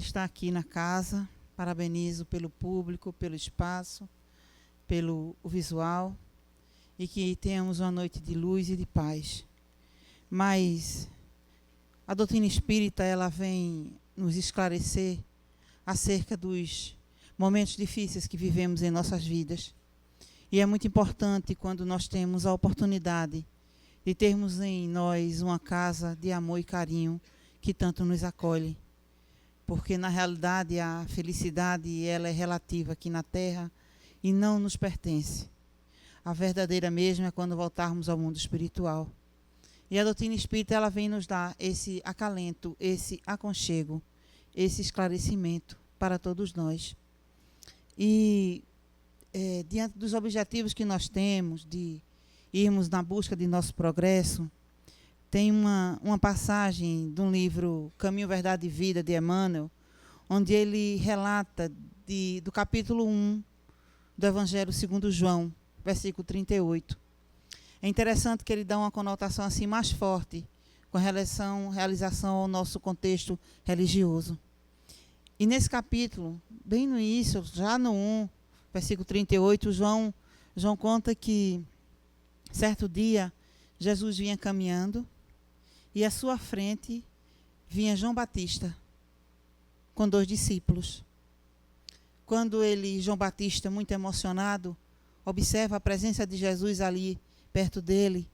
está aqui na casa. Parabenizo pelo público, pelo espaço, pelo visual, e que tenhamos uma noite de luz e de paz. Mas a doutrina espírita, ela vem nos esclarecer acerca dos momentos difíceis que vivemos em nossas vidas. E é muito importante quando nós temos a oportunidade de termos em nós uma casa de amor e carinho que tanto nos acolhe. Porque, na realidade, a felicidade ela é relativa aqui na Terra e não nos pertence. A verdadeira mesmo é quando voltarmos ao mundo espiritual. E a doutrina espírita ela vem nos dar esse acalento, esse aconchego, esse esclarecimento para todos nós. E, diante dos objetivos que nós temos de irmos na busca de nosso progresso, tem uma passagem de um livro Caminho, Verdade e Vida, de Emmanuel, onde ele relata do capítulo 1 do Evangelho segundo João, versículo 38. É interessante que ele dá uma conotação assim mais forte com realização ao nosso contexto religioso. E nesse capítulo, bem no início, já no 1, versículo 38, João conta que certo dia Jesus vinha caminhando e à sua frente vinha João Batista com 2 discípulos. Quando João Batista, muito emocionado, observa a presença de Jesus ali perto dele,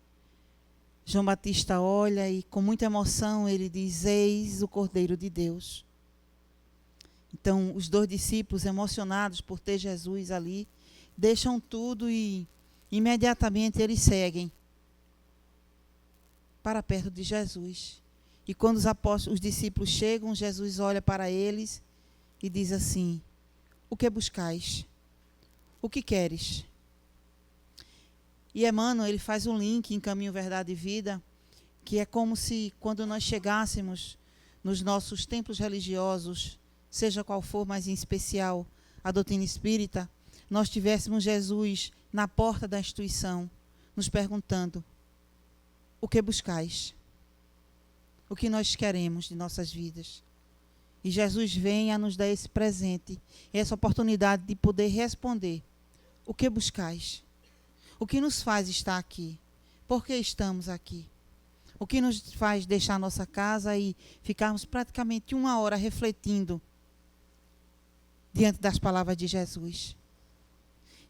João Batista olha e com muita emoção ele diz: eis o Cordeiro de Deus. Então os 2 discípulos, emocionados por ter Jesus ali, deixam tudo e imediatamente eles seguem para perto de Jesus. E quando os discípulos chegam, Jesus olha para eles e diz assim: o que buscais? O que queres? E Emmanuel, ele faz um link em Caminho, Verdade e Vida, que é como se quando nós chegássemos nos nossos templos religiosos, seja qual for, mas em especial a doutrina espírita, nós tivéssemos Jesus na porta da instituição, nos perguntando: o que buscais? O que nós queremos de nossas vidas? E Jesus vem a nos dar esse presente, essa oportunidade de poder responder: o que buscais? O que nos faz estar aqui? Por que estamos aqui? O que nos faz deixar nossa casa e ficarmos praticamente 1 hora refletindo diante das palavras de Jesus?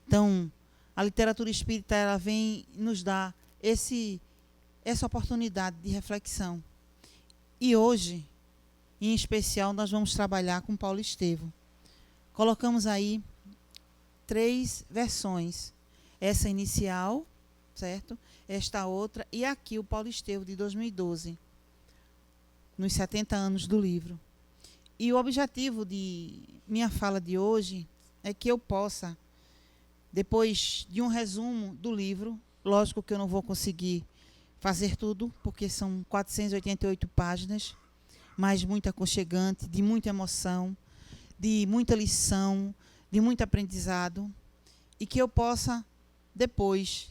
Então, a literatura espírita ela vem nos dar essa oportunidade de reflexão. E hoje, em especial, nós vamos trabalhar com Paulo Estevo. Colocamos aí 3 versões. Essa inicial, certo? Esta outra e aqui o Paulo Estevo de 2012, nos 70 anos do livro. E o objetivo de minha fala de hoje é que eu possa, depois de um resumo do livro, lógico que eu não vou conseguir fazer tudo, porque são 488 páginas, mas muito aconchegante, de muita emoção, de muita lição, de muito aprendizado, e que eu possa, depois,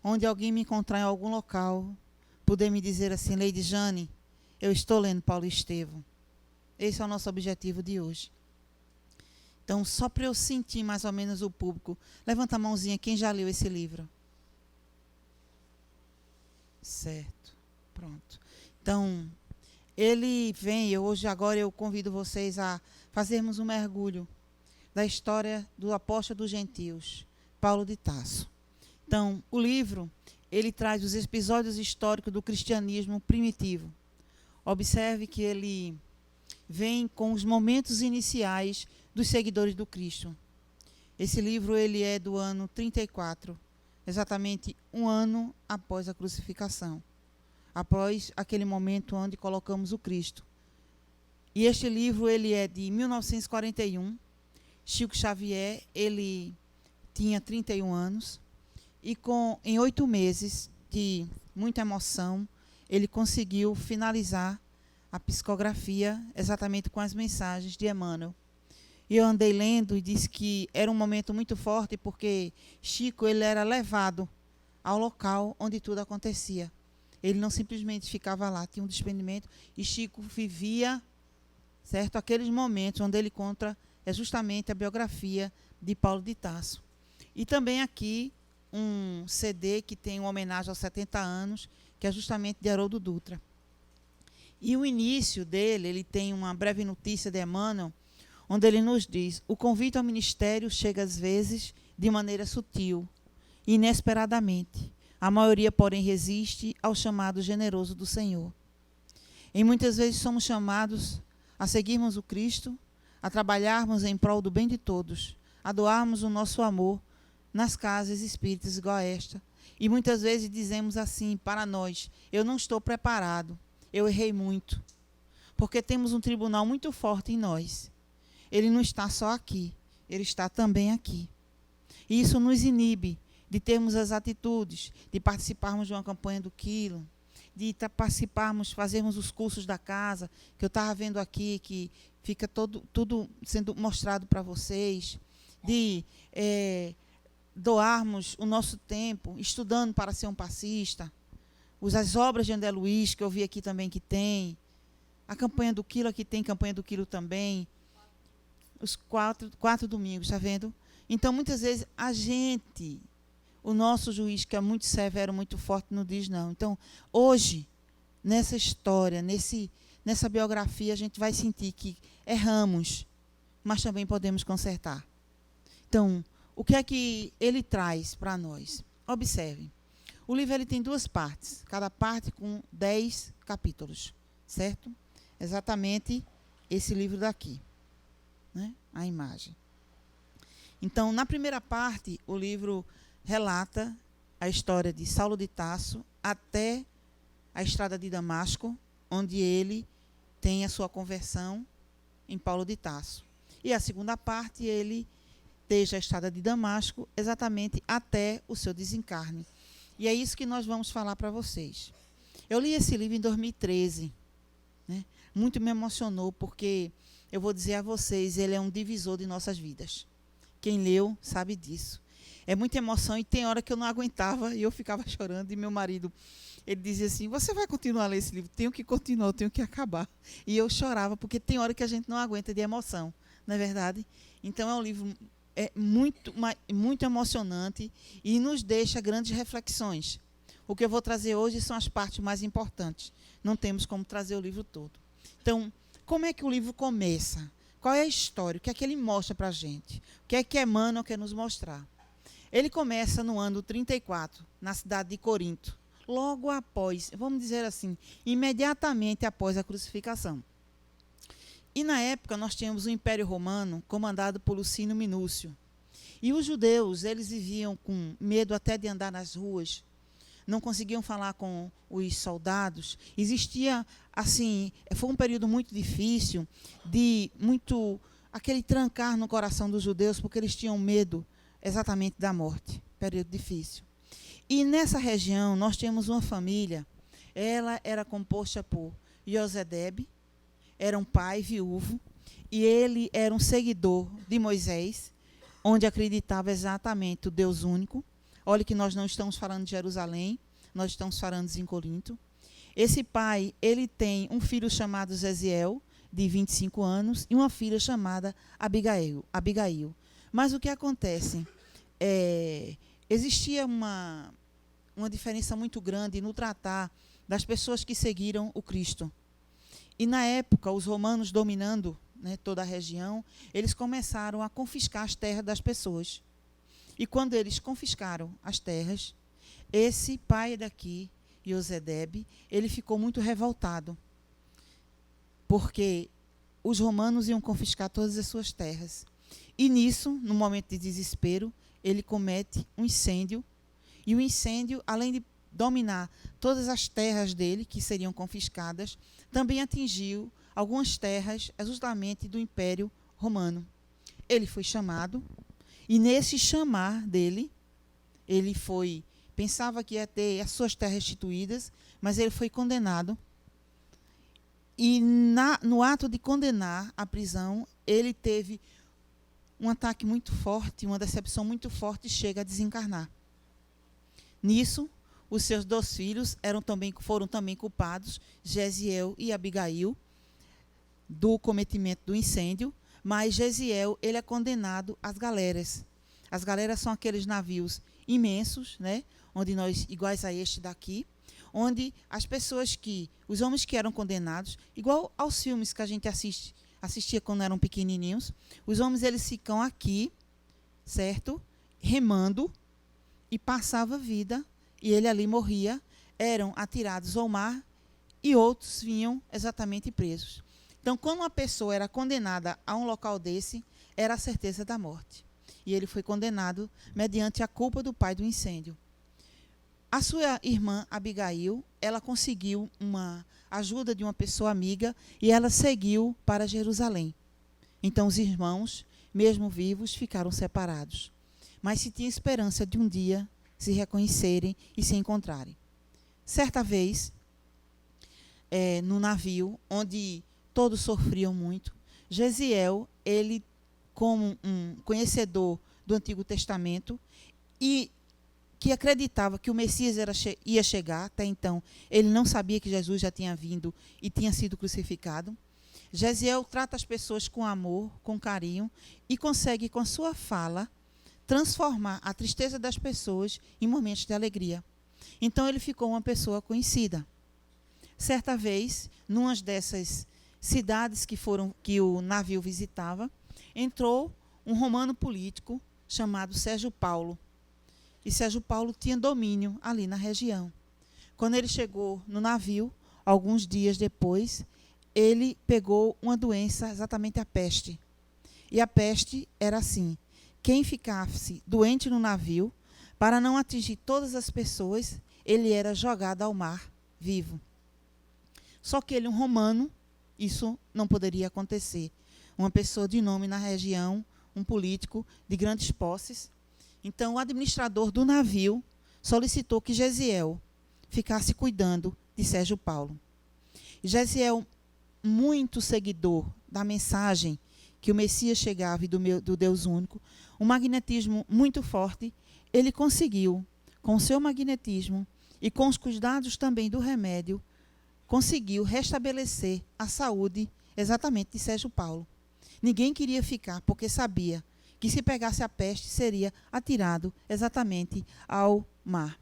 onde alguém me encontrar em algum local, poder me dizer assim: Lady Jane, eu estou lendo Paulo Estevo. Esse é o nosso objetivo de hoje. Então, só para eu sentir mais ou menos o público, levanta a mãozinha, quem já leu esse livro? Certo, pronto. Então, ele vem, agora eu convido vocês a fazermos um mergulho da história do apóstolo dos gentios, Paulo de Tarso. Então, o livro, ele traz os episódios históricos do cristianismo primitivo. Observe que ele vem com os momentos iniciais dos seguidores do Cristo. Esse livro ele é do ano 34, exatamente 1 ano após a crucificação, após aquele momento onde colocamos o Cristo. E este livro ele é de 1941. Chico Xavier ele tinha 31 anos e em 8 meses de muita emoção ele conseguiu finalizar a psicografia exatamente com as mensagens de Emmanuel. E eu andei lendo e disse que era um momento muito forte, porque Chico ele era levado ao local onde tudo acontecia. Ele não simplesmente ficava lá, tinha um desprendimento, e Chico vivia certo? Aqueles momentos onde ele conta justamente a biografia de Paulo de Tarso. E também aqui um CD que tem uma homenagem aos 70 anos, que é justamente de Haroldo Dutra. E o início dele, ele tem uma breve notícia de Emmanuel, onde ele nos diz: o convite ao ministério chega às vezes de maneira sutil, inesperadamente. A maioria, porém, resiste ao chamado generoso do Senhor. E muitas vezes somos chamados a seguirmos o Cristo, a trabalharmos em prol do bem de todos, a doarmos o nosso amor nas casas espíritas igual a esta. E muitas vezes dizemos assim para nós: eu não estou preparado, eu errei muito. Porque temos um tribunal muito forte em nós. Ele não está só aqui, ele está também aqui. E isso nos inibe de termos as atitudes, de participarmos de uma campanha do quilo, de participarmos, fazermos os cursos da casa, que eu estava vendo aqui, que fica tudo sendo mostrado para vocês, de doarmos o nosso tempo estudando para ser um passista, as obras de André Luiz, que eu vi aqui também que tem, a campanha do quilo, aqui tem campanha do quilo também, os quatro domingos, está vendo? Então, muitas vezes, o nosso juiz, que é muito severo, muito forte, não diz não. Então, hoje, nessa história, nessa biografia, a gente vai sentir que erramos, mas também podemos consertar. Então, o que é que ele traz para nós? Observem. O livro ele tem 2 partes, cada parte com 10 capítulos, certo? Exatamente esse livro daqui, né? A imagem. Então, na primeira parte, o livro relata a história de Saulo de Tarso até a estrada de Damasco, onde ele tem a sua conversão em Paulo de Tarso. E a segunda parte, ele desde a estrada de Damasco, exatamente até o seu desencarne. E é isso que nós vamos falar para vocês. Eu li esse livro em 2013, né? Muito me emocionou, porque, eu vou dizer a vocês, ele é um divisor de nossas vidas. Quem leu sabe disso. É muita emoção e tem hora que eu não aguentava e eu ficava chorando. E meu marido, ele dizia assim: você vai continuar a ler esse livro? Tenho que continuar, eu tenho que acabar. E eu chorava, porque tem hora que a gente não aguenta de emoção, não é verdade? Então é um livro muito emocionante e nos deixa grandes reflexões. O que eu vou trazer hoje são as partes mais importantes. Não temos como trazer o livro todo. Então, como é que o livro começa? Qual é a história? O que é que ele mostra para a gente? O que é que Emmanuel quer nos mostrar? Ele começa no ano 34, na cidade de Corinto, logo após, vamos dizer assim, imediatamente após a crucificação. E na época nós tínhamos o Império Romano comandado por Licínio Minúcio. E os judeus, eles viviam com medo até de andar nas ruas, não conseguiam falar com os soldados. Existia, assim, foi um período muito difícil, aquele trancar no coração dos judeus, porque eles tinham medo exatamente da morte. Período difícil. E nessa região nós tínhamos uma família, ela era composta por Iosebede, era um pai viúvo, e ele era um seguidor de Moisés, onde acreditava exatamente o Deus único. Olha que nós não estamos falando de Jerusalém, nós estamos falando de Corinto. Esse pai, ele tem um filho chamado Zesiel, de 25 anos, e uma filha chamada Abigail. Mas o que acontece? Existia uma diferença muito grande no tratar das pessoas que seguiram o Cristo. E na época, os romanos dominando, né, toda a região, eles começaram a confiscar as terras das pessoas. E quando eles confiscaram as terras, esse pai daqui, Iosebede, ele ficou muito revoltado, porque os romanos iam confiscar todas as suas terras. E nisso, no momento de desespero, ele comete um incêndio, e o incêndio, além de dominar todas as terras dele, que seriam confiscadas, também atingiu algumas terras justamente do Império Romano. Ele foi chamado, e nesse chamar dele, ele pensava que ia ter as suas terras restituídas, mas ele foi condenado. E no ato de condenar a prisão, ele teve um ataque muito forte, uma decepção muito forte, e chega a desencarnar. Nisso, os seus 2 filhos foram também culpados, Gesiel e Abigail, do cometimento do incêndio, mas Gesiel, ele é condenado às galeras. As galeras são aqueles navios imensos, né, onde nós, iguais a este daqui, onde as pessoas os homens que eram condenados, igual aos filmes que a gente assistia quando eram pequenininhos, os homens eles ficam aqui, certo? Remando, e passava a vida, e ele ali morria, eram atirados ao mar, e outros vinham exatamente presos. Então, quando uma pessoa era condenada a um local desse, era a certeza da morte. E ele foi condenado mediante a culpa do pai do incêndio. A sua irmã, Abigail, ela conseguiu uma ajuda de uma pessoa amiga e ela seguiu para Jerusalém. Então, os irmãos, mesmo vivos, ficaram separados. Mas se tinha esperança de um dia se reconhecerem e se encontrarem. Certa vez, no navio, onde todos sofriam muito, Gesiel, ele, como um conhecedor do Antigo Testamento, e que acreditava que o Messias ia chegar, até então ele não sabia que Jesus já tinha vindo e tinha sido crucificado. Gesiel trata as pessoas com amor, com carinho, e consegue, com a sua fala, transformar a tristeza das pessoas em momentos de alegria. Então ele ficou uma pessoa conhecida. Certa vez, numa dessas cidades que o navio visitava, entrou um romano político chamado Sérgio Paulo. E Sérgio Paulo tinha domínio ali na região. Quando ele chegou no navio, alguns dias depois, ele pegou uma doença, exatamente a peste. E a peste era assim: quem ficasse doente no navio, para não atingir todas as pessoas, ele era jogado ao mar vivo. Só que ele, um romano, isso não poderia acontecer. Uma pessoa de nome na região, um político de grandes posses. Então, o administrador do navio solicitou que Gesiel ficasse cuidando de Sérgio Paulo. Gesiel, muito seguidor da mensagem que o Messias chegava e do Deus único, um magnetismo muito forte, ele conseguiu, com o seu magnetismo e com os cuidados também do remédio, conseguiu restabelecer a saúde exatamente de Sérgio Paulo. Ninguém queria ficar, porque sabia que se pegasse a peste, seria atirado exatamente ao mar.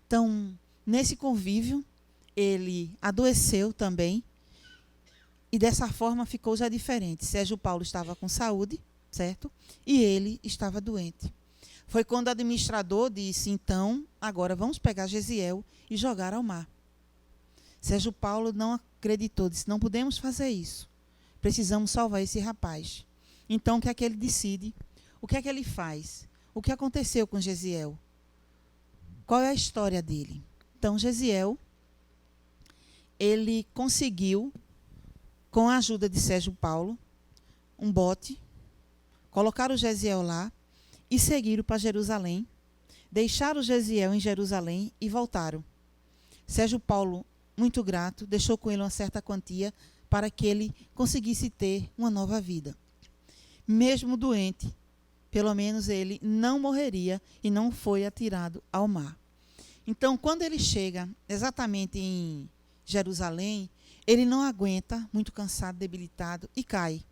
Então, nesse convívio, ele adoeceu também, e dessa forma ficou já diferente. Sérgio Paulo estava com saúde, certo? E ele estava doente. Foi quando o administrador disse: então, agora vamos pegar Gesiel e jogar ao mar. Sérgio Paulo não acreditou, disse: não podemos fazer isso. Precisamos salvar esse rapaz. Então, o que é que ele decide? O que é que ele faz? O que aconteceu com Gesiel? Qual é a história dele? Então, Gesiel, ele conseguiu, com a ajuda de Sérgio Paulo, um bote, colocar o Gesiel lá e seguiram para Jerusalém, deixaram o Gesiel em Jerusalém e voltaram. Sérgio Paulo, muito grato, deixou com ele uma certa quantia para que ele conseguisse ter uma nova vida. Mesmo doente, pelo menos ele não morreria e não foi atirado ao mar. Então, quando ele chega exatamente em Jerusalém, ele não aguenta, muito cansado, debilitado, e cai.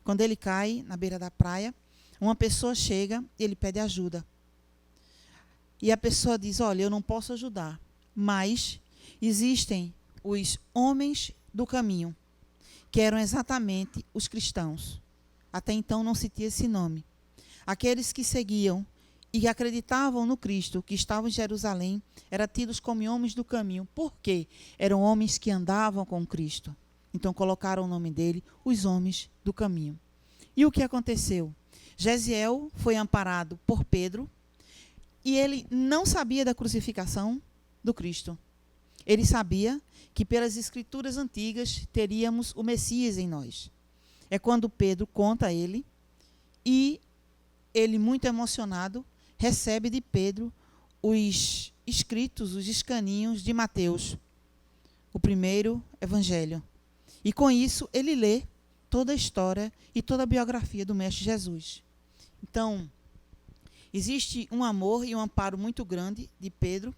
Quando ele cai na beira da praia, uma pessoa chega e ele pede ajuda. E a pessoa diz: olha, eu não posso ajudar, mas existem os homens do caminho, que eram exatamente os cristãos. Até então não se tinha esse nome. Aqueles que seguiam e acreditavam no Cristo, que estavam em Jerusalém, eram tidos como homens do caminho. Por quê? Eram homens que andavam com Cristo. Então colocaram o nome dele, os homens do caminho. E o que aconteceu? Gesiel foi amparado por Pedro e ele não sabia da crucificação do Cristo. Ele sabia que pelas escrituras antigas teríamos o Messias em nós. É quando Pedro conta a ele, e ele, muito emocionado, recebe de Pedro os escritos, os escaninhos de Mateus, o primeiro evangelho. E com isso ele lê toda a história e toda a biografia do Mestre Jesus. Então, existe um amor e um amparo muito grande de Pedro,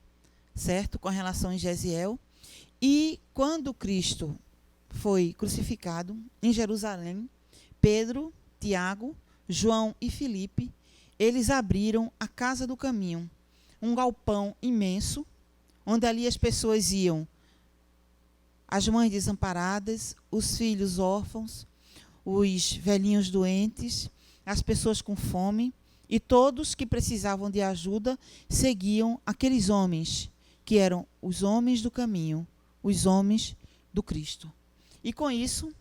certo, com relação a Gesiel. E quando Cristo foi crucificado em Jerusalém, Pedro, Tiago, João e Filipe, eles abriram a Casa do Caminho, um galpão imenso, onde ali as pessoas iam, as mães desamparadas, os filhos órfãos, os velhinhos doentes, as pessoas com fome, e todos que precisavam de ajuda seguiam aqueles homens, que eram os homens do caminho, os homens do Cristo. E com isso,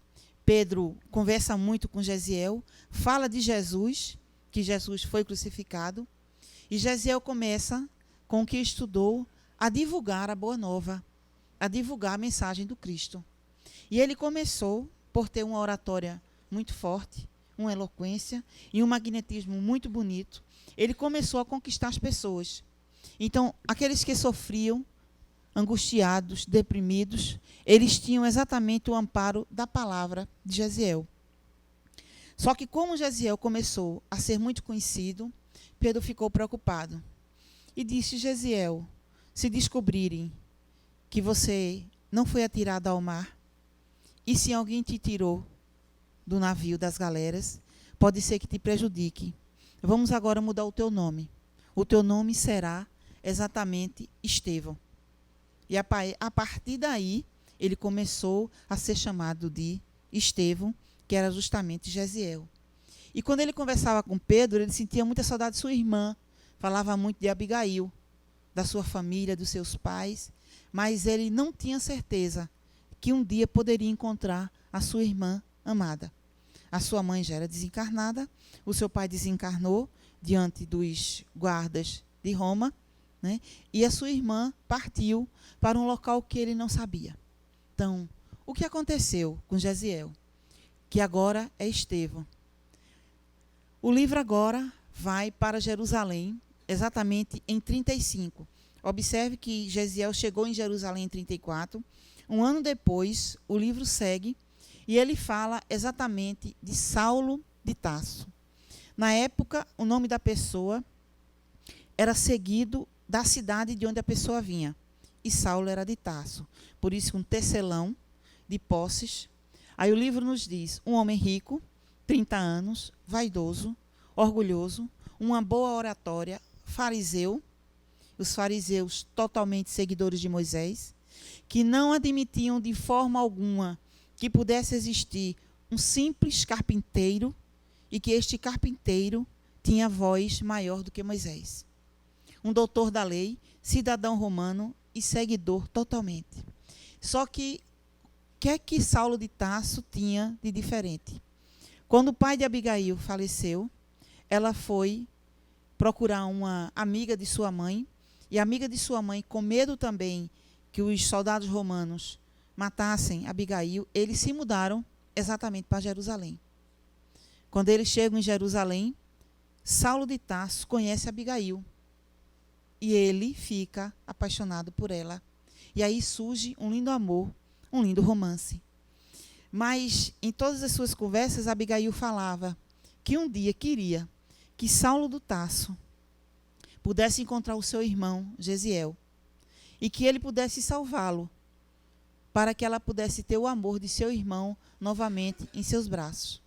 Pedro conversa muito com Gesiel, fala de Jesus, que Jesus foi crucificado, e Gesiel começa, com o que estudou, a divulgar a boa nova, a divulgar a mensagem do Cristo. E ele começou, por ter uma oratória muito forte, uma eloquência e um magnetismo muito bonito, ele começou a conquistar as pessoas. Então, aqueles que sofriam, angustiados, deprimidos, eles tinham exatamente o amparo da palavra de Gesiel. Só que como Gesiel começou a ser muito conhecido, Pedro ficou preocupado. E disse: Gesiel, se descobrirem que você não foi atirado ao mar, e se alguém te tirou do navio, das galeras, pode ser que te prejudique. Vamos agora mudar o teu nome. O teu nome será exatamente Estevão. E a partir daí, ele começou a ser chamado de Estevão, que era justamente Gesiel. E quando ele conversava com Pedro, ele sentia muita saudade de sua irmã, falava muito de Abigail, da sua família, dos seus pais, mas ele não tinha certeza que um dia poderia encontrar a sua irmã amada. A sua mãe já era desencarnada, o seu pai desencarnou diante dos guardas de Roma, né? E a sua irmã partiu para um local que ele não sabia. Então, o que aconteceu com Gesiel? Que agora é Estevão. O livro agora vai para Jerusalém, exatamente em 35. Observe que Gesiel chegou em Jerusalém em 34. Um ano depois, o livro segue e ele fala exatamente de Saulo de Tarso. Na época, o nome da pessoa era seguido da cidade de onde a pessoa vinha. E Saulo era de Tarso. Por isso, um tecelão de posses. Aí o livro nos diz: um homem rico, 30 anos, vaidoso, orgulhoso, uma boa oratória, fariseu, os fariseus totalmente seguidores de Moisés, que não admitiam de forma alguma que pudesse existir um simples carpinteiro e que este carpinteiro tinha voz maior do que Moisés. Um doutor da lei, cidadão romano e seguidor totalmente. Só que o que é que Saulo de Tarso tinha de diferente? Quando o pai de Abigail faleceu, ela foi procurar uma amiga de sua mãe, e a amiga de sua mãe, com medo também que os soldados romanos matassem Abigail, eles se mudaram exatamente para Jerusalém. Quando eles chegam em Jerusalém, Saulo de Tarso conhece Abigail. E ele fica apaixonado por ela. E aí surge um lindo amor, um lindo romance. Mas, em todas as suas conversas, Abigail falava que um dia queria que Saulo do Tarso pudesse encontrar o seu irmão, Gesiel, e que ele pudesse salvá-lo, para que ela pudesse ter o amor de seu irmão novamente em seus braços.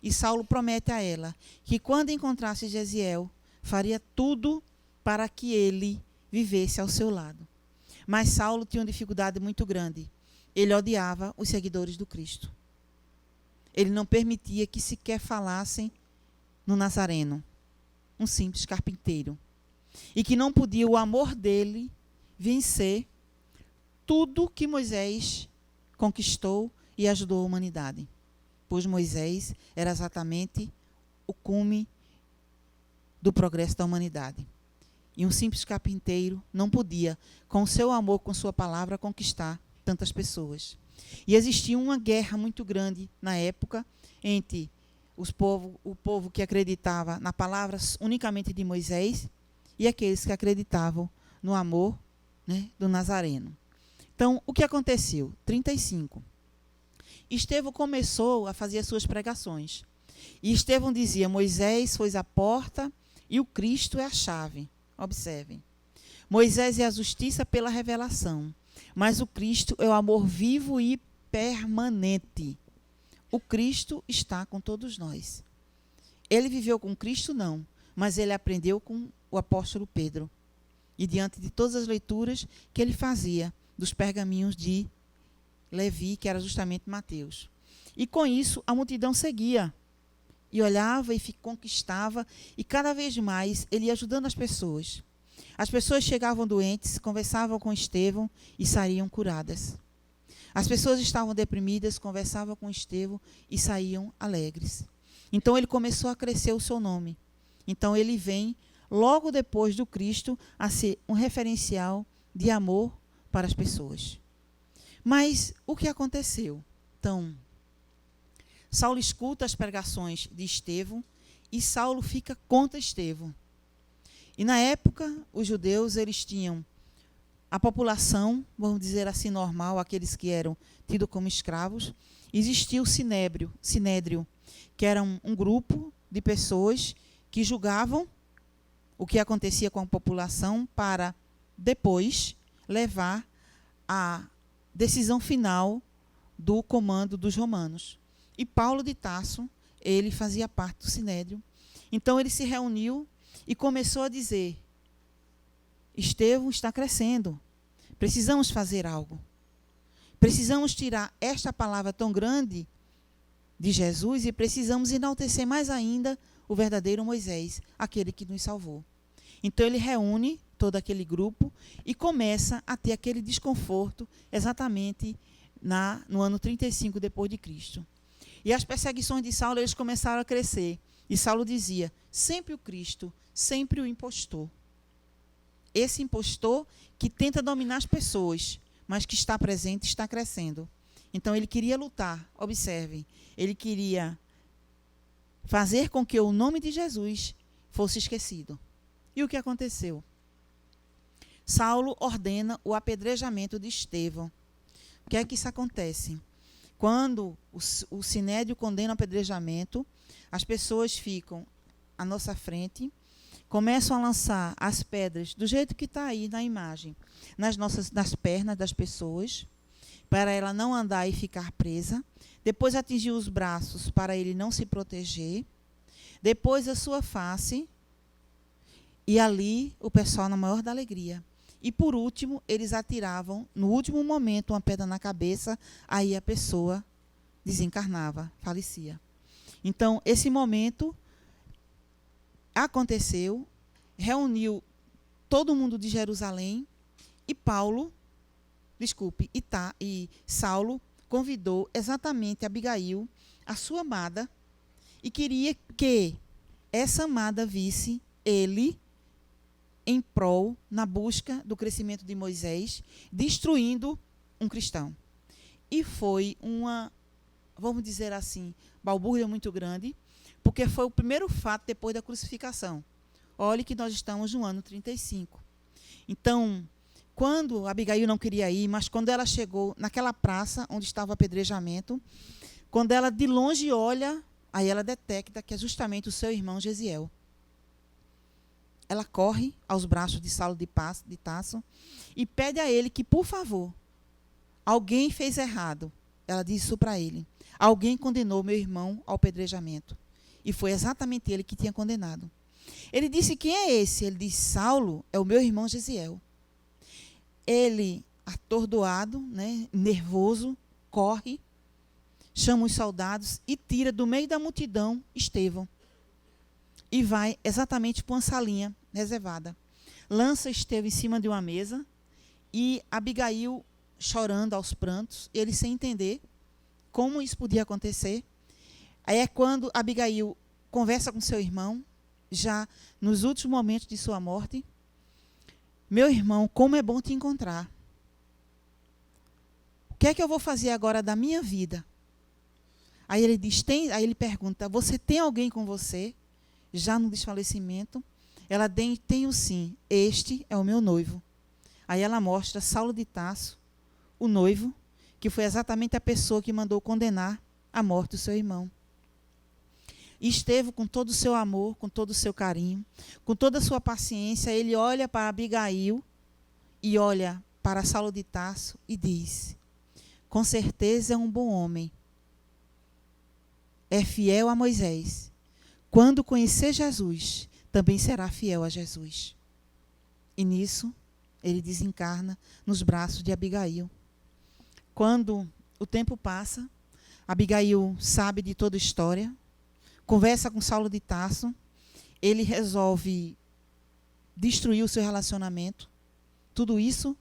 E Saulo promete a ela que quando encontrasse Gesiel, faria tudo para que ele vivesse ao seu lado. Mas Saulo tinha uma dificuldade muito grande. Ele odiava os seguidores do Cristo. Ele não permitia que sequer falassem no Nazareno, um simples carpinteiro. E que não podia o amor dele vencer tudo que Moisés conquistou e ajudou a humanidade. Pois Moisés era exatamente o cume do progresso da humanidade. E um simples carpinteiro não podia, com o seu amor, com sua palavra, conquistar tantas pessoas. E existia uma guerra muito grande na época entre o povo que acreditava na palavra unicamente de Moisés e aqueles que acreditavam no amor, né, do Nazareno. Então, o que aconteceu? 35. Estevão começou a fazer as suas pregações. E Estevão dizia: Moisés foi a porta e o Cristo é a chave. Observem. Moisés é a justiça pela revelação, mas o Cristo é o amor vivo e permanente. O Cristo está com todos nós. Ele viveu com Cristo, não, mas ele aprendeu com o apóstolo Pedro. E diante de todas as leituras que ele fazia dos pergaminhos de Levi, que era justamente Mateus. E com isso a multidão seguia. E olhava e conquistava. E cada vez mais ele ia ajudando as pessoas. As pessoas chegavam doentes, conversavam com Estevão e saíam curadas. As pessoas estavam deprimidas, conversavam com Estevão e saíam alegres. Então ele começou a crescer o seu nome. Então ele vem, logo depois do Cristo, a ser um referencial de amor para as pessoas. Mas o que aconteceu? Então, Saulo escuta as pregações de Estevão e Saulo fica contra Estevão. E na época, os judeus, eles tinham a população, vamos dizer assim, normal, aqueles que eram tidos como escravos. Existia o sinédrio, que era um grupo de pessoas que julgavam o que acontecia com a população para depois levar a decisão final do comando dos romanos. E Paulo de Tarso, ele fazia parte do sinédrio. Então ele se reuniu e começou a dizer: Estevão está crescendo, precisamos fazer algo. Precisamos tirar esta palavra tão grande de Jesus e precisamos enaltecer mais ainda o verdadeiro Moisés, aquele que nos salvou. Então ele reúne todo aquele grupo e começa a ter aquele desconforto exatamente no ano 35 depois de Cristo. E as perseguições de Saulo, eles começaram a crescer. E Saulo dizia: sempre o Cristo, sempre o impostor. Esse impostor que tenta dominar as pessoas, mas que está presente, está crescendo. Então ele queria lutar, observem, ele queria fazer com que o nome de Jesus fosse esquecido. E o que aconteceu? Saulo ordena o apedrejamento de Estevão. O que é que isso acontece? Quando o sinédrio condena o apedrejamento, as pessoas ficam à nossa frente, começam a lançar as pedras do jeito que está aí na imagem, nas pernas das pessoas, para ela não andar e ficar presa. Depois atingir os braços para ele não se proteger. Depois a sua face. E ali o pessoal na maior da alegria. E por último, eles atiravam, no último momento, uma pedra na cabeça, aí a pessoa desencarnava, falecia. Então, esse momento aconteceu, reuniu todo mundo de Jerusalém e Saulo convidou exatamente Abigail, a sua amada, e queria que essa amada visse ele em prol, na busca do crescimento de Moisés, destruindo um cristão. E foi uma, vamos dizer assim, balbúrdia muito grande, porque foi o primeiro fato depois da crucificação. Olhe que nós estamos no ano 35. Então, quando Abigail não queria ir, mas quando ela chegou naquela praça onde estava o apedrejamento, quando ela de longe olha, aí ela detecta que é justamente o seu irmão Gesiel. Ela corre aos braços de Saulo de Tarso e pede a ele que, por favor, alguém fez errado. Ela diz isso para ele. Alguém condenou meu irmão ao apedrejamento. E foi exatamente ele que tinha condenado. Ele disse: quem é esse? Ele disse: Saulo é o meu irmão Gesiel. Ele, atordoado, nervoso, corre, chama os soldados e tira do meio da multidão Estevão. E vai exatamente para uma salinha reservada. Lança Estevão em cima de uma mesa e Abigail chorando aos prantos, ele sem entender como isso podia acontecer. Aí é quando Abigail conversa com seu irmão, já nos últimos momentos de sua morte: meu irmão, como é bom te encontrar. O que é que eu vou fazer agora da minha vida? Aí ele pergunta: você tem alguém com você? Já no desfalecimento, ela tem sim, este é o meu noivo. Aí ela mostra Saulo de Tarso, o noivo, que foi exatamente a pessoa que mandou condenar a morte do seu irmão. E Estevão, com todo o seu amor, com todo o seu carinho, com toda a sua paciência, ele olha para Abigail e olha para Saulo de Tarso e diz: com certeza é um bom homem. É fiel a Moisés. Quando conhecer Jesus, também será fiel a Jesus. E nisso, ele desencarna nos braços de Abigail. Quando o tempo passa, Abigail sabe de toda a história, conversa com Saulo de Tarso, ele resolve destruir o seu relacionamento. Tudo isso,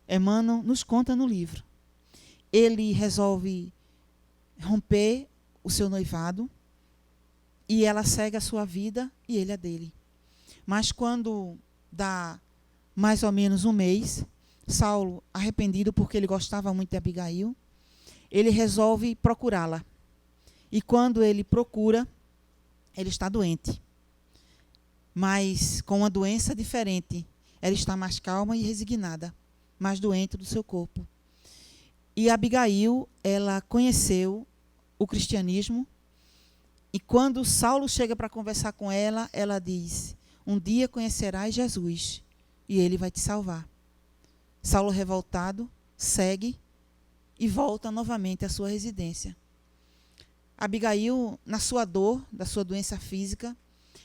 Emmanuel nos conta no livro. Ele resolve romper o seu noivado e ela segue a sua vida e ele a dele. Mas quando dá mais ou menos um mês, Saulo, arrependido porque ele gostava muito de Abigail, ele resolve procurá-la. E quando ele procura, ele está doente. Mas com uma doença diferente. Ela está mais calma e resignada, mais doente do seu corpo. E Abigail, ela conheceu o cristianismo. E quando Saulo chega para conversar com ela, ela diz: um dia conhecerás Jesus e ele vai te salvar. Saulo, revoltado, segue e volta novamente à sua residência. Abigail, na sua dor, da sua doença física,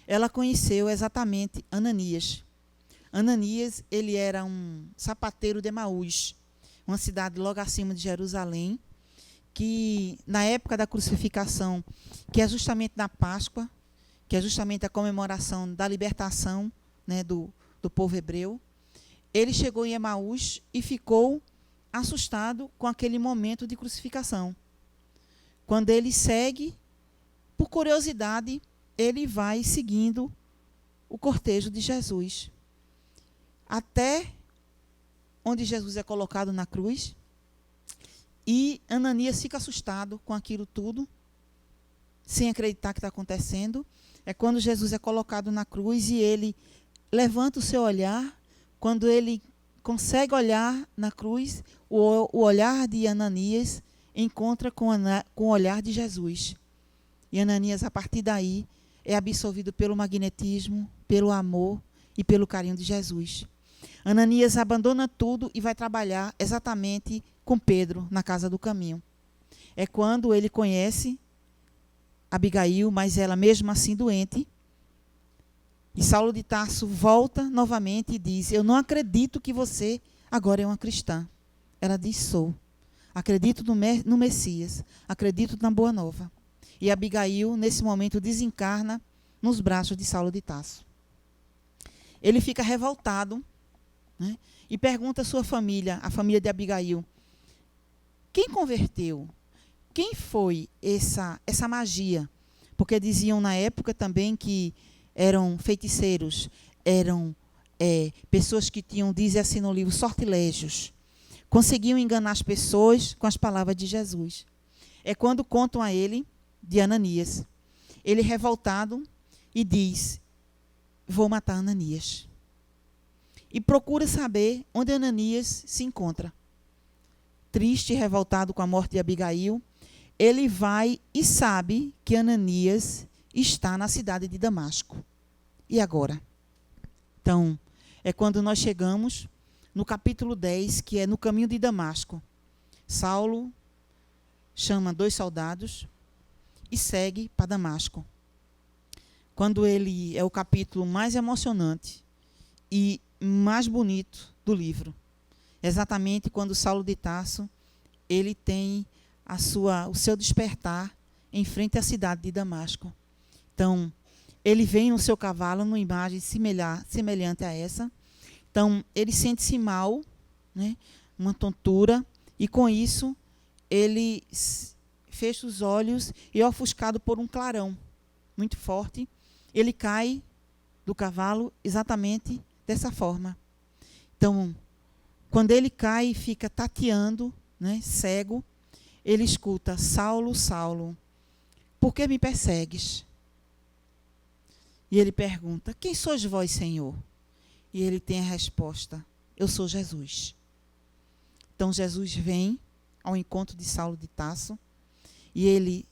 ela conheceu exatamente Ananias. Ananias, ele era um sapateiro de Emaús, uma cidade logo acima de Jerusalém, que na época da crucificação, que é justamente na Páscoa, que é justamente a comemoração da libertação, né, do povo hebreu, ele chegou em Emaús e ficou assustado com aquele momento de crucificação. Quando ele segue, por curiosidade, ele vai seguindo o cortejo de Jesus, até onde Jesus é colocado na cruz. E Ananias fica assustado com aquilo tudo, sem acreditar que está acontecendo. É quando Jesus é colocado na cruz e ele levanta o seu olhar. Quando ele consegue olhar na cruz, o olhar de Ananias encontra com o olhar de Jesus. E Ananias, a partir daí, é absorvido pelo magnetismo, pelo amor e pelo carinho de Jesus. Ananias abandona tudo e vai trabalhar exatamente com Pedro na casa do caminho. É quando ele conhece Abigail, mas ela mesmo assim doente. E Saulo de Tarso volta novamente e diz: eu não acredito que você agora é uma cristã. Ela diz: sou. Acredito no Messias. Acredito na Boa Nova. E Abigail, nesse momento, desencarna nos braços de Saulo de Tarso. Ele fica revoltado, né, e pergunta à sua família, a família de Abigail: quem converteu? Quem foi essa magia? Porque diziam na época também que eram feiticeiros, eram pessoas que tinham, diz assim no livro, sortilégios. Conseguiam enganar as pessoas com as palavras de Jesus. É quando contam a ele de Ananias. Ele, revoltado, e diz: vou matar Ananias. E procura saber onde Ananias se encontra. Triste e revoltado com a morte de Abigail, ele vai e sabe que Ananias está na cidade de Damasco. E agora? Então, é quando nós chegamos no capítulo 10, que é no caminho de Damasco. Saulo chama 2 soldados e segue para Damasco. Quando ele é o capítulo mais emocionante e mais bonito do livro. Exatamente quando Saulo de Tarso, ele tem o seu despertar em frente à cidade de Damasco. Então, ele vem no seu cavalo, numa imagem semelhante a essa. Então, ele sente-se mal, né, uma tontura, e com isso, ele fecha os olhos e, ofuscado por um clarão muito forte, ele cai do cavalo exatamente dessa forma. Então, quando ele cai e fica tateando, né, cego, ele escuta: Saulo, Saulo, por que me persegues? E ele pergunta: quem sois vós, Senhor? E ele tem a resposta: eu sou Jesus. Então Jesus vem ao encontro de Saulo de Tarso, e ele,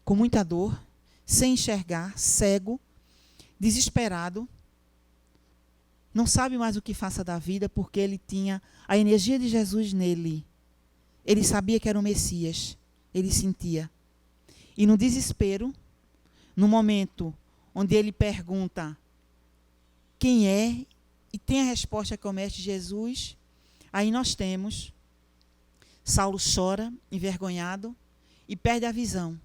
com muita dor, sem enxergar, cego, desesperado, não sabe mais o que faça da vida, porque ele tinha a energia de Jesus nele. ele sabia que era o Messias. Ele sentia. E no desespero, no momento onde ele pergunta quem é, e tem a resposta que é o Mestre Jesus, aí nós temos Saulo chora, envergonhado, e perde a visão.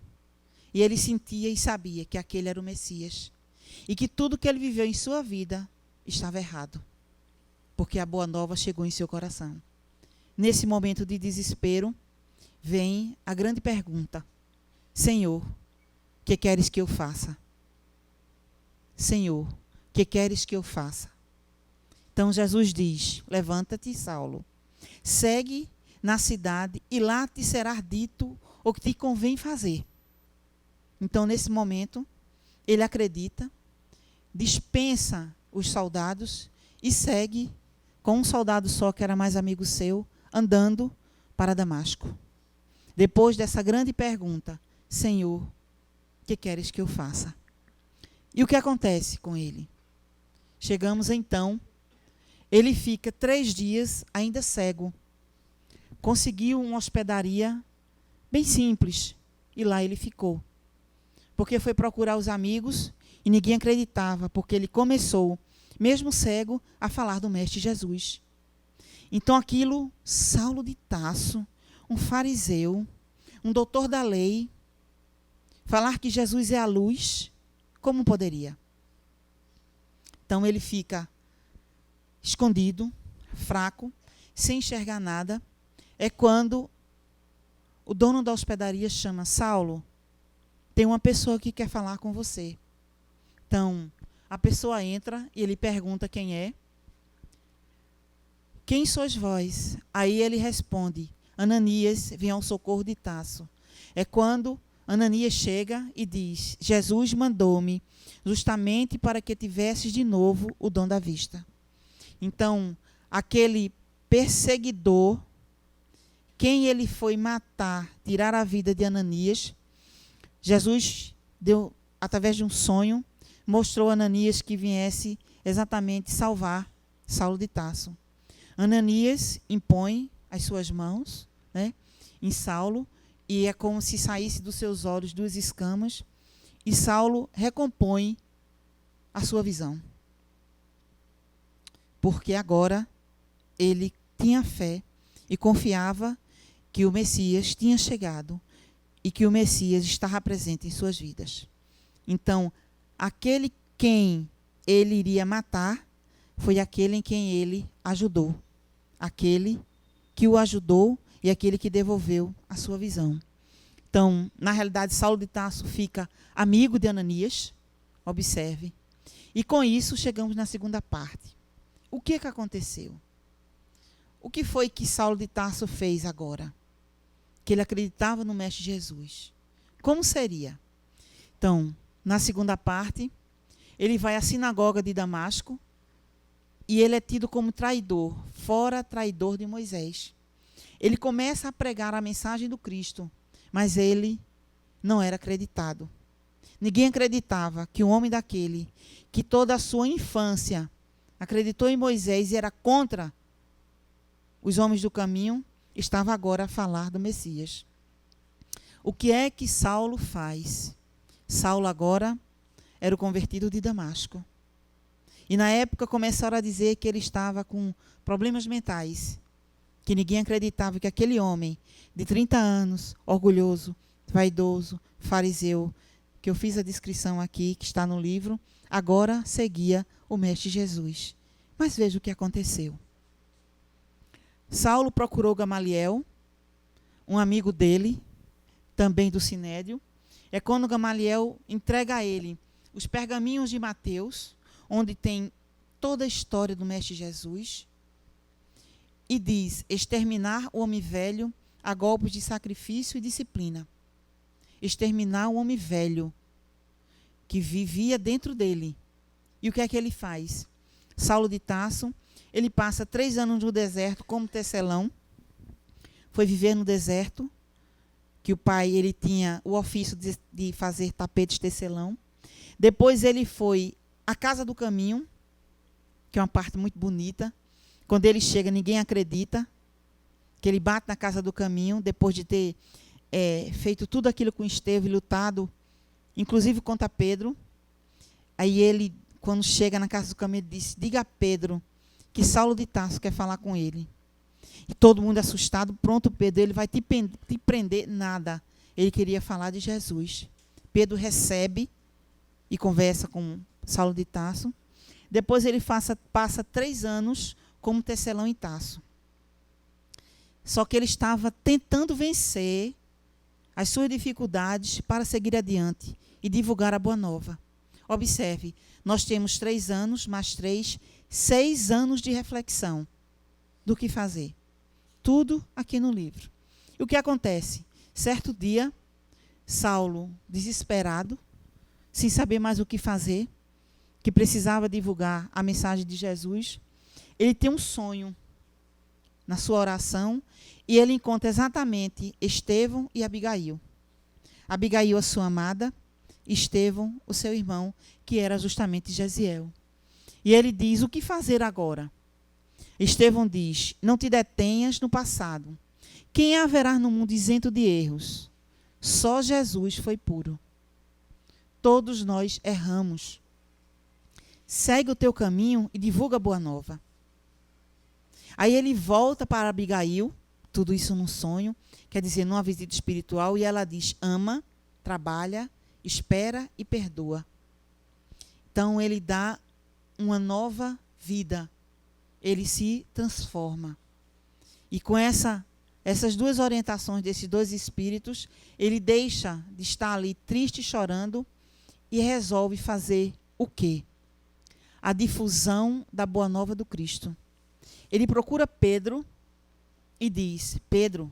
E ele sentia e sabia que aquele era o Messias. E que tudo que ele viveu em sua vida estava errado. Porque a boa nova chegou em seu coração. Nesse momento de desespero, vem a grande pergunta: Senhor, que queres que eu faça? Senhor, que queres que eu faça? Então Jesus diz: levanta-te, Saulo, segue na cidade e lá te será dito o que te convém fazer. Então, nesse momento, ele acredita, dispensa os soldados e segue com um soldado só, que era mais amigo seu, andando para Damasco. Depois dessa grande pergunta: Senhor, que queres que eu faça? E o que acontece com ele? Chegamos então, ele fica 3 dias ainda cego. Conseguiu uma hospedaria bem simples e lá ele ficou. Porque foi procurar os amigos e ninguém acreditava, porque ele começou, mesmo cego, a falar do Mestre Jesus. Então aquilo, Saulo de Tarso, um fariseu, um doutor da lei, falar que Jesus é a luz, como poderia? Então ele fica escondido, fraco, sem enxergar nada. É quando o dono da hospedaria chama: Saulo, tem uma pessoa que quer falar com você. Então, a pessoa entra e ele pergunta quem é. Quem sois vós? Aí ele responde: Ananias, vem ao socorro de Tarso. É quando Ananias chega e diz: Jesus mandou-me justamente para que tivesses de novo o dom da vista. Então, aquele perseguidor, quem ele foi matar, tirar a vida de Ananias, Jesus deu, através de um sonho, mostrou a Ananias que viesse exatamente salvar Saulo de Tarso. Ananias impõe as suas mãos, né, em Saulo, e é como se saísse dos seus olhos 2 escamas, e Saulo recompõe a sua visão. Porque agora ele tinha fé e confiava que o Messias tinha chegado e que o Messias estava presente em suas vidas. Então, aquele quem ele iria matar foi aquele em quem ele ajudou. Aquele que o ajudou e aquele que devolveu a sua visão. Então, na realidade, Saulo de Tarso fica amigo de Ananias, observe. E com isso chegamos na segunda parte. O que aconteceu? O que foi que Saulo de Tarso fez agora? Que ele acreditava no Mestre Jesus. Como seria? Então, na segunda parte, ele vai à sinagoga de Damasco e ele é tido como traidor, fora traidor de Moisés. Ele começa a pregar a mensagem do Cristo, mas ele não era acreditado. Ninguém acreditava que um homem daquele, que toda a sua infância acreditou em Moisés e era contra os homens do caminho, estava agora a falar do Messias. O que é que Saulo faz? Saulo agora era o convertido de Damasco. E na época começaram a dizer que ele estava com problemas mentais, que ninguém acreditava que aquele homem de 30 anos, orgulhoso, vaidoso, fariseu, que eu fiz a descrição aqui, que está no livro, agora seguia o Mestre Jesus. Mas veja o que aconteceu. Saulo procurou Gamaliel, um amigo dele, também do Sinédrio. É quando Gamaliel entrega a ele os pergaminhos de Mateus, onde tem toda a história do Mestre Jesus, e diz: exterminar o homem velho a golpes de sacrifício e disciplina. Exterminar o homem velho que vivia dentro dele. E o que é que ele faz? Saulo de Tarso, ele passa 3 anos no deserto como tecelão. Foi viver no deserto, que o pai ele tinha o ofício de fazer tapetes tecelão. Depois ele foi à Casa do Caminho, que é uma parte muito bonita. Quando ele chega, ninguém acredita que ele bate na casa do caminho, depois de ter feito tudo aquilo com Estevão e lutado, inclusive contra Pedro. Aí ele, quando chega na casa do caminho, diz: diga a Pedro que Saulo de Tarso quer falar com ele. E todo mundo assustado. Pronto, Pedro, ele vai te prender. Nada. Ele queria falar de Jesus. Pedro recebe e conversa com Saulo de Tarso. Depois ele passa 3 anos como tecelão em Tarso. Só que ele estava tentando vencer as suas dificuldades para seguir adiante e divulgar a boa nova. Observe, nós temos 3 anos, mais 3, 6 anos de reflexão do que fazer. Tudo aqui no livro. E o que acontece? Certo dia, Saulo, desesperado, sem saber mais o que fazer, que precisava divulgar a mensagem de Jesus, ele tem um sonho na sua oração e ele encontra exatamente Estevão e Abigail. Abigail, a sua amada, Estevão, o seu irmão, que era justamente Gesiel. E ele diz: o que fazer agora? Estevão diz: não te detenhas no passado. Quem haverá no mundo isento de erros? Só Jesus foi puro. Todos nós erramos. Segue o teu caminho e divulga a boa nova. Aí ele volta para Abigail, tudo isso num sonho, quer dizer, numa visita espiritual, e ela diz: ama, trabalha, espera e perdoa. Então ele dá uma nova vida. Ele se transforma. E com essas 2 orientações desses 2 espíritos, ele deixa de estar ali triste, chorando, e resolve fazer o quê? A difusão da boa nova do Cristo. Ele procura Pedro e diz: Pedro,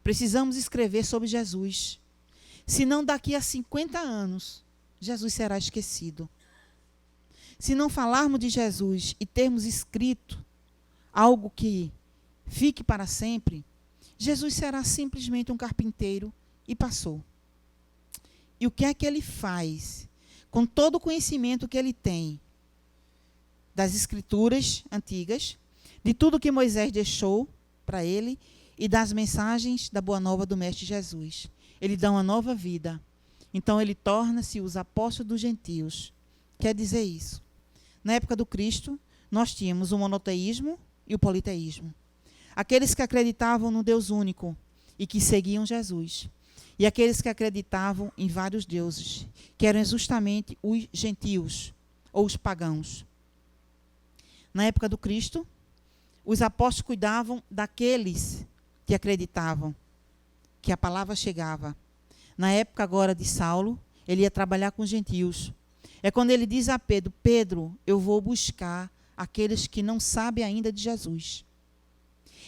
precisamos escrever sobre Jesus. Senão daqui a 50 anos, Jesus será esquecido. Se não falarmos de Jesus e termos escrito algo que fique para sempre, Jesus será simplesmente um carpinteiro e passou. E o que é que ele faz? Com todo o conhecimento que ele tem das escrituras antigas, de tudo que Moisés deixou para ele e das mensagens da boa nova do Mestre Jesus. Ele dá uma nova vida. Então ele torna-se os apóstolos dos gentios. Quer dizer isso. Na época do Cristo, nós tínhamos o monoteísmo e o politeísmo. Aqueles que acreditavam no Deus único e que seguiam Jesus. E aqueles que acreditavam em vários deuses, que eram justamente os gentios ou os pagãos. Na época do Cristo, os apóstolos cuidavam daqueles que acreditavam que a palavra chegava. Na época agora de Saulo, ele ia trabalhar com os gentios. É quando ele diz a Pedro: Pedro, eu vou buscar aqueles que não sabem ainda de Jesus.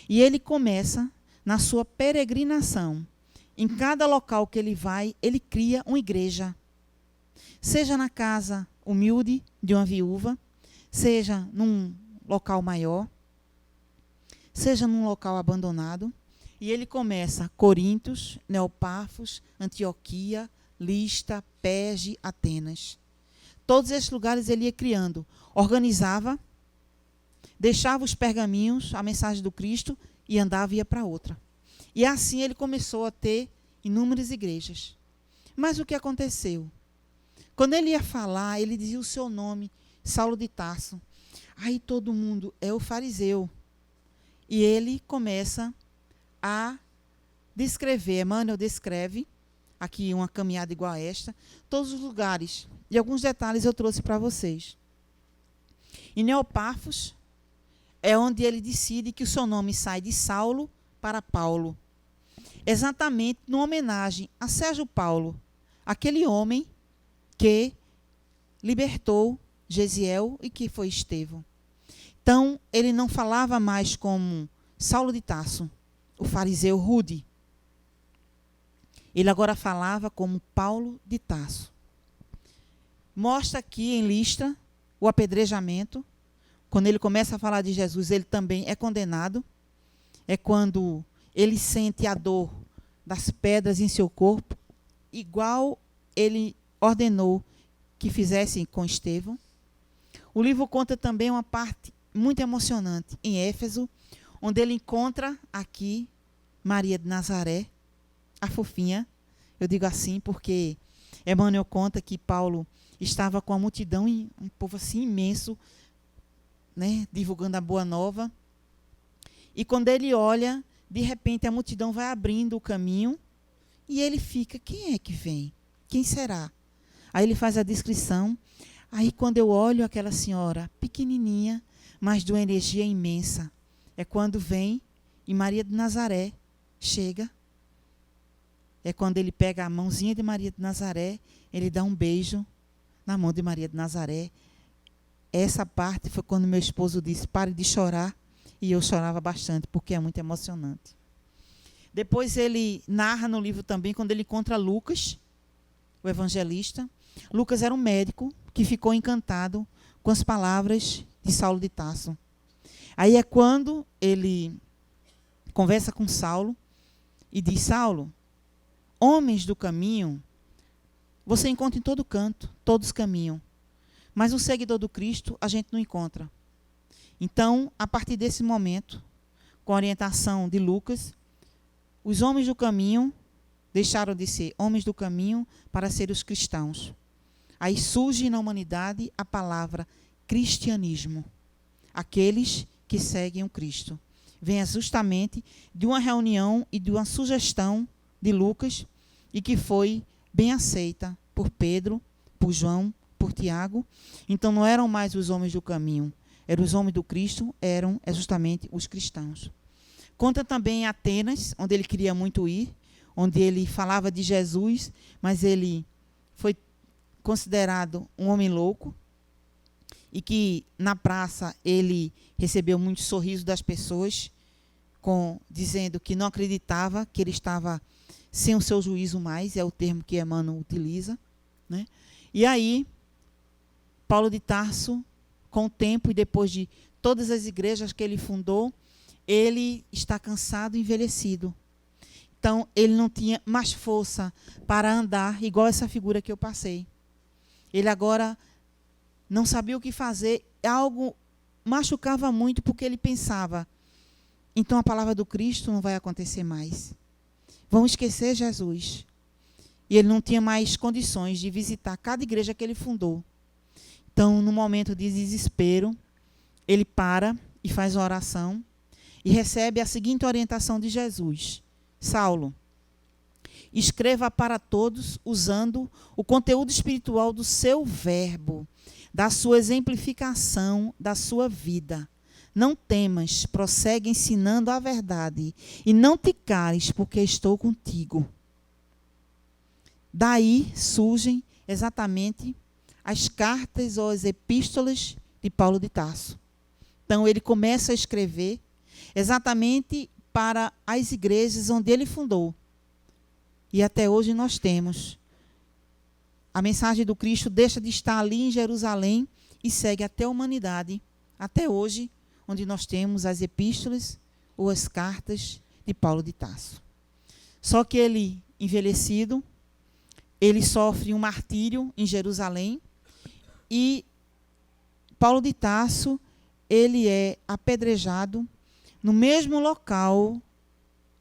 E ele começa na sua peregrinação. Em cada local que ele vai, ele cria uma igreja. Seja na casa humilde de uma viúva, seja num local maior, seja num local abandonado. E ele começa Corintos, Neopafos, Antioquia, Listra, Perge, Atenas. Todos esses lugares ele ia criando, organizava, deixava os pergaminhos, a mensagem do Cristo, e andava e ia para outra. E assim ele começou a ter inúmeras igrejas. Mas o que aconteceu? Quando ele ia falar, ele dizia o seu nome, Saulo de Tarso. Aí todo mundo: é o fariseu. E ele começa a descrever, Emmanuel descreve, aqui uma caminhada igual a esta, todos os lugares. E alguns detalhes eu trouxe para vocês. Em Neopafos é onde ele decide que o seu nome sai de Saulo para Paulo. Exatamente numa homenagem a Sérgio Paulo, aquele homem que libertou Gesiel e que foi Estevão. Então, ele não falava mais como Saulo de Tarso, o fariseu rude. Ele agora falava como Paulo de Tarso. Mostra aqui em Listra o apedrejamento. Quando ele começa a falar de Jesus, ele também é condenado. É quando ele sente a dor das pedras em seu corpo, igual ele ordenou que fizessem com Estevão. O livro conta também uma parte muito emocionante em Éfeso, onde ele encontra aqui Maria de Nazaré, a fofinha. Eu digo assim porque Emmanuel conta que Paulo estava com a multidão, um povo assim imenso, né, divulgando a boa nova. E quando ele olha, de repente a multidão vai abrindo o caminho e ele fica, quem é que vem? Quem será? Aí ele faz a descrição. Aí quando eu olho aquela senhora pequenininha, mas de uma energia imensa, é quando vem e Maria de Nazaré chega. É quando ele pega a mãozinha de Maria de Nazaré, ele dá um beijo na mão de Maria de Nazaré. Essa parte foi quando meu esposo disse, pare de chorar, e eu chorava bastante, porque é muito emocionante. Depois ele narra no livro também, quando ele encontra Lucas, o evangelista. Lucas era um médico que ficou encantado com as palavras de Saulo de Tarso. Aí é quando ele conversa com Saulo e diz, Saulo, homens do caminho, você encontra em todo canto, todos caminham. Mas um seguidor do Cristo a gente não encontra. Então, a partir desse momento, com a orientação de Lucas, os homens do caminho deixaram de ser homens do caminho para ser os cristãos. Aí surge na humanidade a palavra cristianismo. Aqueles que seguem o Cristo. Vem justamente de uma reunião e de uma sugestão de Lucas e que foi bem aceita por Pedro, por João, por Tiago. Então não eram mais os homens do caminho, eram os homens do Cristo, eram justamente os cristãos. Conta também em Atenas, onde ele queria muito ir, onde ele falava de Jesus, mas ele foi considerado um homem louco, e que na praça ele recebeu muitos sorrisos das pessoas, dizendo que não acreditava, que ele estava sem o seu juízo mais, é o termo que Emmanuel utiliza, né? E aí, Paulo de Tarso, com o tempo e depois de todas as igrejas que ele fundou, ele está cansado e envelhecido. Então, ele não tinha mais força para andar, igual essa figura que eu passei. Ele agora não sabia o que fazer, algo machucava muito, porque ele pensava, então a palavra do Cristo não vai acontecer mais. Vão esquecer Jesus. E ele não tinha mais condições de visitar cada igreja que ele fundou. Então, no momento de desespero, ele para e faz uma oração e recebe a seguinte orientação de Jesus. Saulo, escreva para todos usando o conteúdo espiritual do seu verbo, da sua exemplificação, da sua vida. Não temas, prossegue ensinando a verdade, e não te cales, porque estou contigo. Daí surgem exatamente as cartas ou as epístolas de Paulo de Tarso. Então ele começa a escrever exatamente para as igrejas onde ele fundou. E até hoje nós temos. A mensagem do Cristo deixa de estar ali em Jerusalém e segue até a humanidade, até hoje, onde nós temos as epístolas ou as cartas de Paulo de Tarso. Só que ele, envelhecido, ele sofre um martírio em Jerusalém e Paulo de Tarso, ele é apedrejado no mesmo local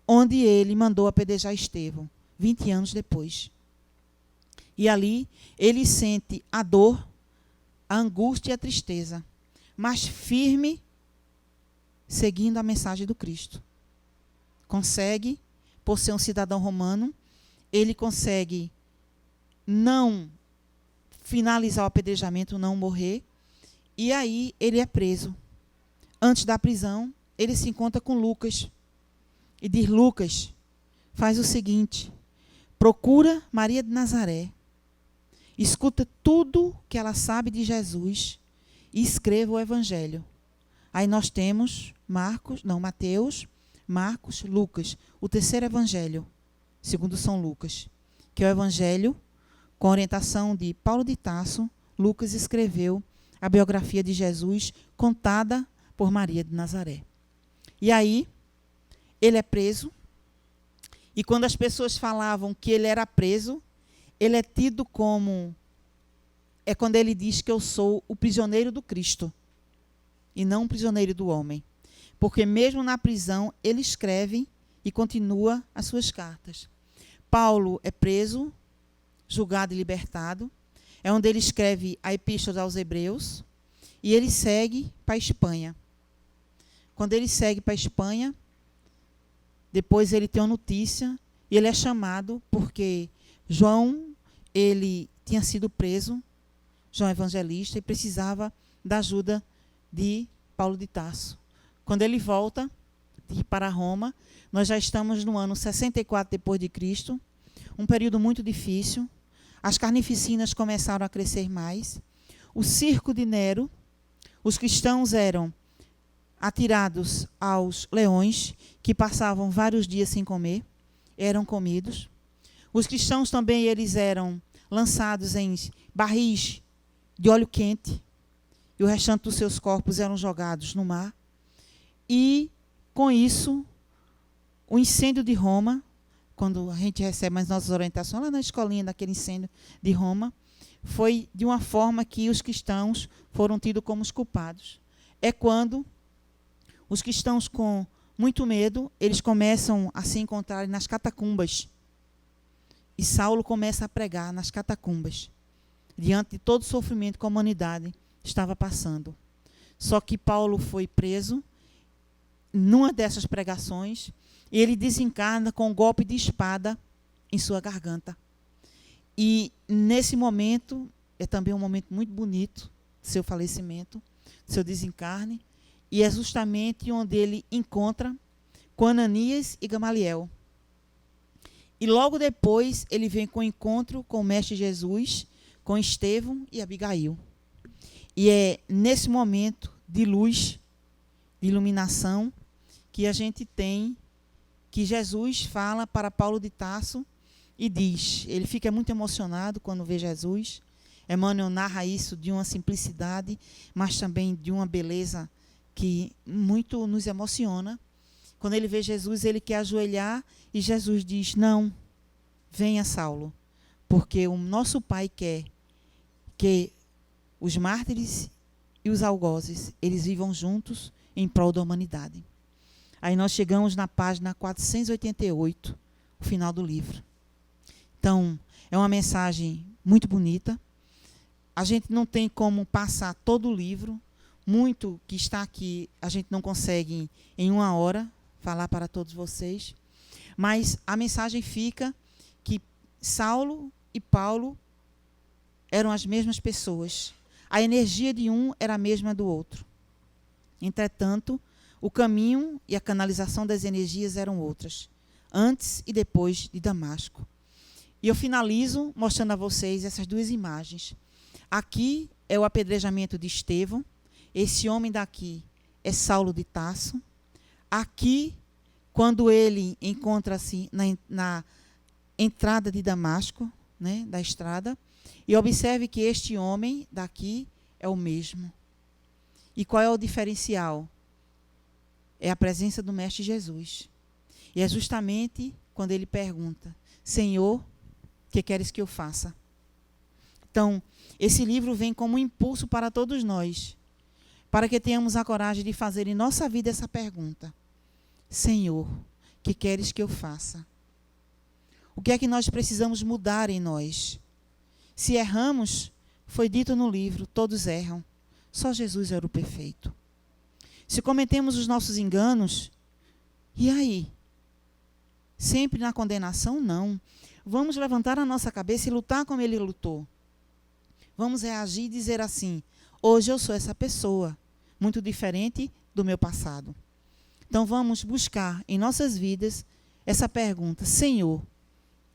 onde ele mandou apedrejar Estevão, 20 anos depois. E ali ele sente a dor, a angústia e a tristeza, mas firme, seguindo a mensagem do Cristo. Consegue, por ser um cidadão romano, ele consegue não finalizar o apedrejamento, não morrer, e aí ele é preso. Antes da prisão, ele se encontra com Lucas e diz, Lucas, faz o seguinte, procura Maria de Nazaré, escuta tudo que ela sabe de Jesus e escreva o evangelho. Aí nós temos Mateus, Marcos, Lucas, o terceiro evangelho, segundo São Lucas, que é o evangelho com a orientação de Paulo de Tarso. Lucas escreveu a biografia de Jesus contada por Maria de Nazaré. E aí, ele é preso, e quando as pessoas falavam que ele era preso, ele é tido como, é quando ele diz que eu sou o prisioneiro do Cristo, e não o prisioneiro do homem. Porque mesmo na prisão, ele escreve e continua as suas cartas. Paulo é preso, julgado e libertado. É onde ele escreve a Epístola aos Hebreus. E ele segue para a Espanha. Quando ele segue para a Espanha, depois ele tem uma notícia e ele é chamado porque João, ele tinha sido preso, João Evangelista, e precisava da ajuda de Paulo de Tarso. Quando ele volta para Roma, nós já estamos no ano 64 depois de Cristo, um período muito difícil. As carnificinas começaram a crescer mais. O circo de Nero, os cristãos eram atirados aos leões, que passavam vários dias sem comer, eram comidos. Os cristãos também, eles eram lançados em barris de óleo quente, e o restante dos seus corpos eram jogados no mar. E, com isso, o incêndio de Roma, quando a gente recebe as nossas orientações lá na escolinha daquele incêndio de Roma, foi de uma forma que os cristãos foram tidos como os culpados. É quando os cristãos, com muito medo, eles começam a se encontrar nas catacumbas. E Saulo começa a pregar nas catacumbas, diante de todo o sofrimento que a humanidade estava passando. Só que Paulo foi preso numa dessas pregações, e ele desencarna com um golpe de espada em sua garganta. E nesse momento, é também um momento muito bonito, seu falecimento, seu desencarne, e é justamente onde ele encontra com Ananias e Gamaliel. E logo depois ele vem com o encontro com o Mestre Jesus, com Estevão e Abigail. E é nesse momento de luz, de iluminação, que a gente tem que Jesus fala para Paulo de Tarso e diz, ele fica muito emocionado quando vê Jesus. Emmanuel narra isso de uma simplicidade, mas também de uma beleza que muito nos emociona. Quando ele vê Jesus, ele quer ajoelhar e Jesus diz, não, venha Saulo, porque o nosso Pai quer que os mártires e os algozes, eles vivam juntos em prol da humanidade. Aí nós chegamos na página 488, o final do livro. Então, é uma mensagem muito bonita. A gente não tem como passar todo o livro. Muito que está aqui, a gente não consegue em uma hora falar para todos vocês. Mas a mensagem fica que Saulo e Paulo eram as mesmas pessoas. A energia de um era a mesma do outro. Entretanto, o caminho e a canalização das energias eram outras, antes e depois de Damasco. E eu finalizo mostrando a vocês essas duas imagens. Aqui é o apedrejamento de Estevão. Esse homem daqui é Saulo de Tarso. Aqui, quando ele encontra-se na entrada de Damasco, né, da estrada, e observe que este homem daqui é o mesmo. E qual é o diferencial? É a presença do Mestre Jesus. E é justamente quando ele pergunta, Senhor, o que queres que eu faça? Então, esse livro vem como um impulso para todos nós, para que tenhamos a coragem de fazer em nossa vida essa pergunta. Senhor, o que queres que eu faça? O que é que nós precisamos mudar em nós? Se erramos, foi dito no livro, todos erram. Só Jesus era o perfeito. Se cometemos os nossos enganos, e aí? Sempre na condenação? Não. Vamos levantar a nossa cabeça e lutar como ele lutou. Vamos reagir e dizer assim, hoje eu sou essa pessoa, muito diferente do meu passado. Então vamos buscar em nossas vidas essa pergunta, Senhor,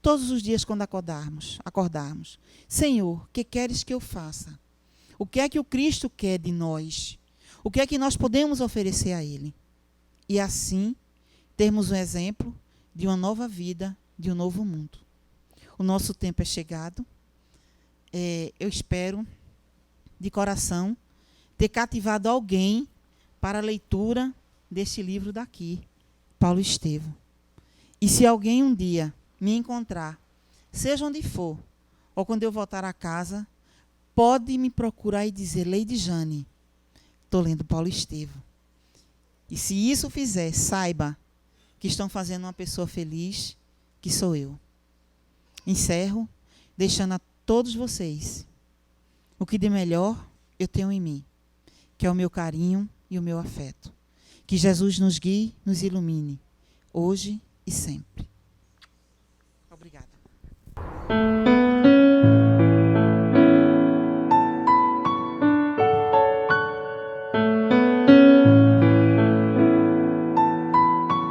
todos os dias quando acordarmos, Senhor, o que queres que eu faça? O que é que o Cristo quer de nós? O que é que nós podemos oferecer a Ele? E assim, termos um exemplo de uma nova vida, de um novo mundo. O nosso tempo é chegado. Eu espero, de coração, ter cativado alguém para a leitura deste livro daqui, Paulo Estevão. E se alguém um dia me encontrar, seja onde for, ou quando eu voltar a casa, pode me procurar e dizer, Leide Jane, estou lendo Paulo Estevão. E se isso fizer, saiba que estão fazendo uma pessoa feliz, que sou eu. Encerro deixando a todos vocês o que de melhor eu tenho em mim, que é o meu carinho e o meu afeto. Que Jesus nos guie, nos ilumine, hoje e sempre. Obrigada.